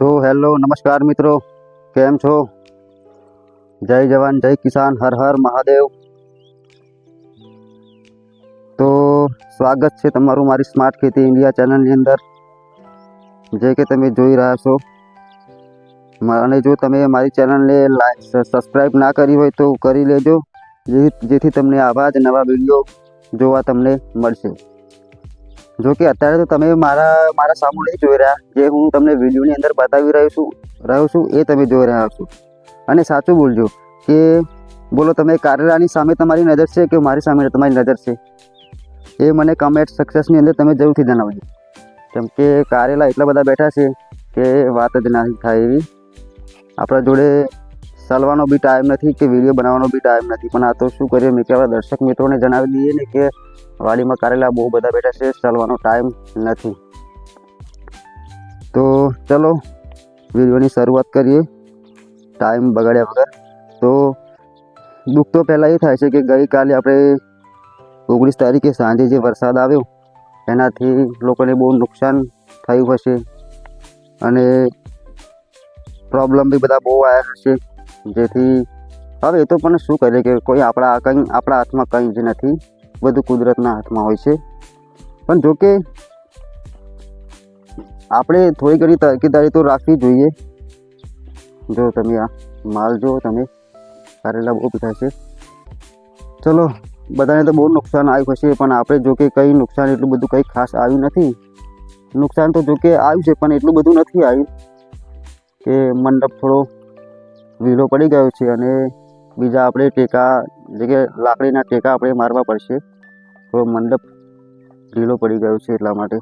Hello નમસ્કાર મિત્રો, કેમ છો? જય જવાન જય કિસાન, હર હર મહાદેવ. તો સ્વાગત છે તમારું મારી સ્માર્ટ ખેતી ઇન્ડિયા ચેનલની અંદર, જે કે તમે જોઈ રહ્યા છો. અને જો તમે મારી ચેનલને સબસ્ક્રાઈબ ના કરી હોય તો કરી લેજો, જેથી તમને આવા જ નવા વિડીયો જોવા તમને મળશે. જો કે અત્યારે તો તમે મારા સામું નહીં જોઈ રહ્યા, જે હું તમને વિડીયોની અંદર બતાવી રહ્યો છું એ તમે જોઈ રહ્યા છો. અને સાચું બોલજો કે બોલો, તમે કારેલાની સામે તમારી નજર છે કે મારી સામે તમારી નજર છે? એ મને કમેન્ટ સક્સેસની અંદર તમે જરૂરથી જણાવજો. કેમ કે કારેલા એટલા બધા બેઠા છે કે વાત જ ના થાય એવી. આપણા જોડે ચાલવાનો બી ટાઈમ નથી કે વિડીયો બનાવવાનો બી ટાઈમ નથી. પણ આ તો શું કરીએ, મેં કે આપણા દર્શક મિત્રોને જણાવી દઈએ ને કે વાડીમાં કારેલા બહુ બધા બેઠા છે, ચાલવાનો ટાઈમ નથી. તો ચલો વિડીયોની શરૂઆત કરીએ ટાઈમ બગાડ્યા વગર. તો દુઃખ તો પહેલાં એ થાય છે કે ગઈકાલે આપણે 19 તારીખે સાંજે જે વરસાદ આવ્યો એનાથી લોકોને બહુ નુકસાન થયું હશે અને પ્રોબ્લેમ બી બધા બહુ આવ્યા હશે. જેથી હવે એ તો પણ શું કરીએ કે કોઈ આપણા હાથમાં કંઈ જ નથી, બધું કુદરતના હાથમાં હોય છે. પણ જો કે આપણે થોડી ઘણી તકેદારી તો રાખવી જોઈએ. જો તમે આ માલ જો, તમે કારેલા બહુ પીઠા છે. ચલો, બધાને તો બહુ નુકસાન આવ્યું હશે, પણ આપણે જો કે કંઈ નુકસાન એટલું બધું કંઈ ખાસ આવ્યું નથી. નુકસાન તો જો કે આવ્યું છે પણ એટલું બધું નથી આવ્યું કે મંડપ થોડો ઢીલો પડી ગયો છે અને બીજા આપણે ટેકા, જે કે લાકડીના ટેકા આપણે મારવા પડશે. થોડો મંડપ ઢીલો પડી ગયો છે એટલા માટે.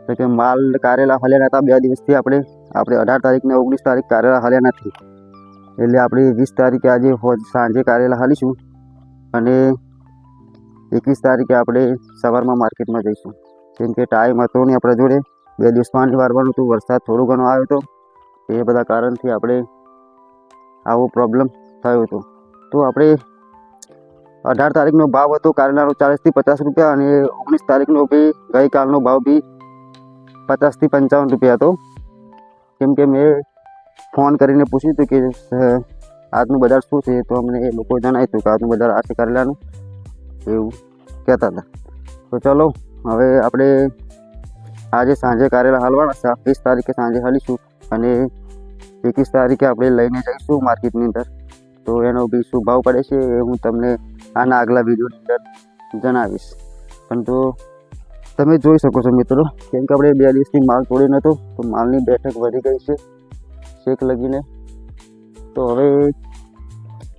તો કે માલ કારેલા હાલ્યા નહોતા 2 દિવસથી. આપણે 18 તારીખ ને 19 તારીખ કારેલા હાલ્યા નથી, એટલે આપણે 20 તારીખે આજે સાંજે કારેલા હાલીશું અને 21 તારીખે આપણે સવારમાં માર્કેટમાં જઈશું. કેમ કે ટાઈમ હતો નહીં આપણા જોડે, 2 દિવસ પાણી વારવાનું હતું, વરસાદ થોડો ઘણો આવ્યો હતો, એ બધા કારણથી આપણે આવો પ્રોબ્લેમ થયો હતો. તો આપણે 18 તારીખનો ભાવ હતો કારેલાનો 40 થી 50 રૂપિયા અને 19 તારીખનો બી ગઈકાલનો ભાવ બી 50 થી 55 રૂપિયા હતો. કેમ કે મેં ફોન કરીને પૂછ્યું હતું કે આજનું બજાર શું છે, તો અમને એ લોકો જણાવ્યું હતું કે આજનું બજાર આ છે કારેલાનું, એવું કહેતા હતા. તો ચલો હવે આપણે આજે સાંજે કારેલા હાલવાના છે. 20 તારીખે સાંજે હાલીશું અને 21 તારીખે આપણે લઈને જઈશું માર્કેટની અંદર. તો એનો બી શું ભાવ પડે છે એ હું તમને આના આગલા વિડીયોની અંદર જણાવીશ. પણ તો તમે જોઈ શકો છો મિત્રો, કેમ કે આપણે 2 દિવસથી માલ તોડી નહોતો, તો માલની બેઠક વધી ગઈ છે શેક લગીને. તો હવે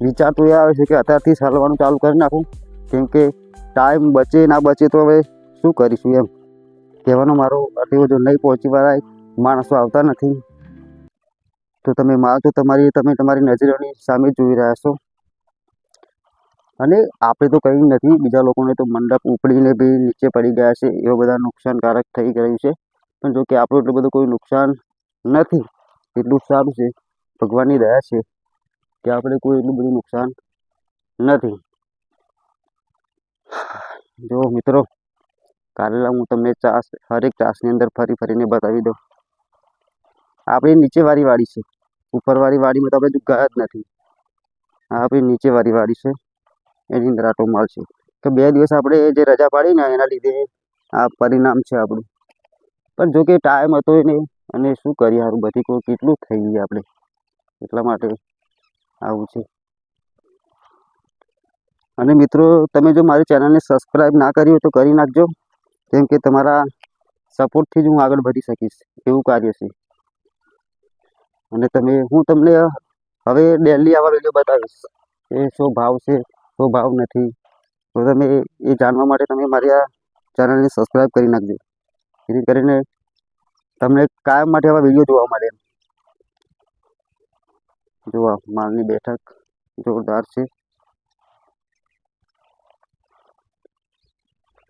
વિચાર તો એ આવે છે કે અત્યારથી ચાલવાનું ચાલુ કરી નાખું, કેમ કે ટાઈમ બચે ના બચે તો હવે શું કરીશું એમ કહેવાનો મારો અર્થ એવો. જો નહીં પહોંચી વળાય, માણસો આવતા નથી, તો તમે માલ તો તમે તમારી નજરોની સામે જોઈ રહ્યા છો. અને આપણે તો કંઈ નથી, બીજા લોકોને તો મંડપ ઉપડીને બી નીચે પડી ગયા છે, એવા બધા નુકસાનકારક થઈ ગયું છે. પણ જો કે આપણું એટલું બધું કોઈ નુકસાન નથી, એટલું સારું છે, ભગવાનની દયા છે કે આપણે કોઈ એટલું બધું નુકસાન નથી. જો મિત્રો, કારેલા હું તમને હરેક ચાસની અંદર ફરીને બતાવી દઉં. આપણી નીચેવાળી વાડી છે, ઉપરવાળી વાડીમાં તો આપણે ગયા જ નથી. આ આપણી નીચેવાળી વાડી છે, એની અંદર આટો માલ છે. તો 2 દિવસ આપણે જે રજા પાડી ને એના લીધે આ પરિણામ છે આપણું. પણ જો કે ટાઈમ હતો નહીં અને શું કરીએ, સારું બધી કોઈ કેટલું થઈ ગયું આપણે, એટલા માટે આવું છે. અને મિત્રો, તમે જો મારી ચેનલને સબસ્ક્રાઈબ ના કરી હોય તો કરી નાખજો, કેમ કે તમારા સપોર્ટથી જ હું આગળ વધી શકીશ એવું કાર્ય છે. અને હું તમને હવે ડેલી આવા વિડીયો બતાવીશ કે શું ભાવ છે, શું ભાવ નથી. તો તમે એ જાણવા માટે તમે મારી આ ચેનલને સબસ્ક્રાઈબ કરી નાખજો, જેથી કરીને તમને કાયમ માટે આવા વિડીયો જોવા મળે. જોવા માલની બેઠક જોરદાર છે.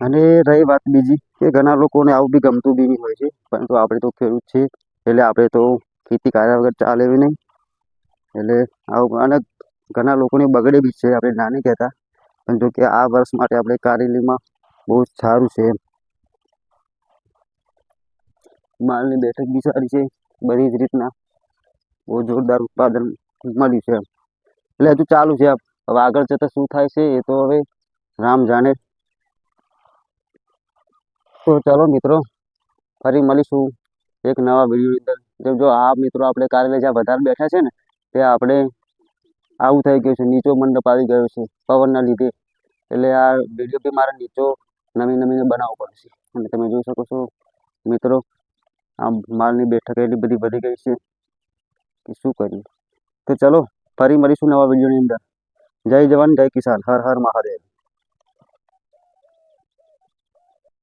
અને રહી વાત બીજી કે ઘણા લોકોને આવું બી ગમતું બી નહીં હોય છે, પરંતુ આપણે તો ખેડૂત છે એટલે આપણે તો ખેતી કર્યા વગર ચાલે એવી નહીં. એટલે આવું અને ઘણા લોકોને બગડે બી છે, આપણે ના નહીં કહેતા. પણ જો કે આ વર્ષ માટે આપણે કારેલીમાં બહુ સારું છે એમ. માલની બેઠક બી સારી છે, બધી જ રીતના બહુ જોરદાર ઉત્પાદન મળ્યું છે. એટલે હજુ ચાલુ છે. હવે આગળ જતાં શું થાય છે એ તો હવે રામ જાણે. તો ચાલો મિત્રો, ફરી મળીશું એક નવા વિડીયોની અંદર. જો આ મિત્રો આપણે કાલે જ્યાં વધારે બેઠા છે ને ત્યાં આપણે આવું થઈ ગયું છે, નીચો મંડપ આવી ગયો છે પવનના લીધે. એટલે આ વિડીયો બી મારે નીચો નવીને બનાવવો પડશે. અને તમે જોઈ શકો છો મિત્રો, આ માલની બેઠક એટલી બધી વધી ગઈ છે કે શું કરીએ. તો ચલો ફરી મળીશું નવા વિડીયોની અંદર. જય જવાન જય કિસાન, હર હર મહાદેવ.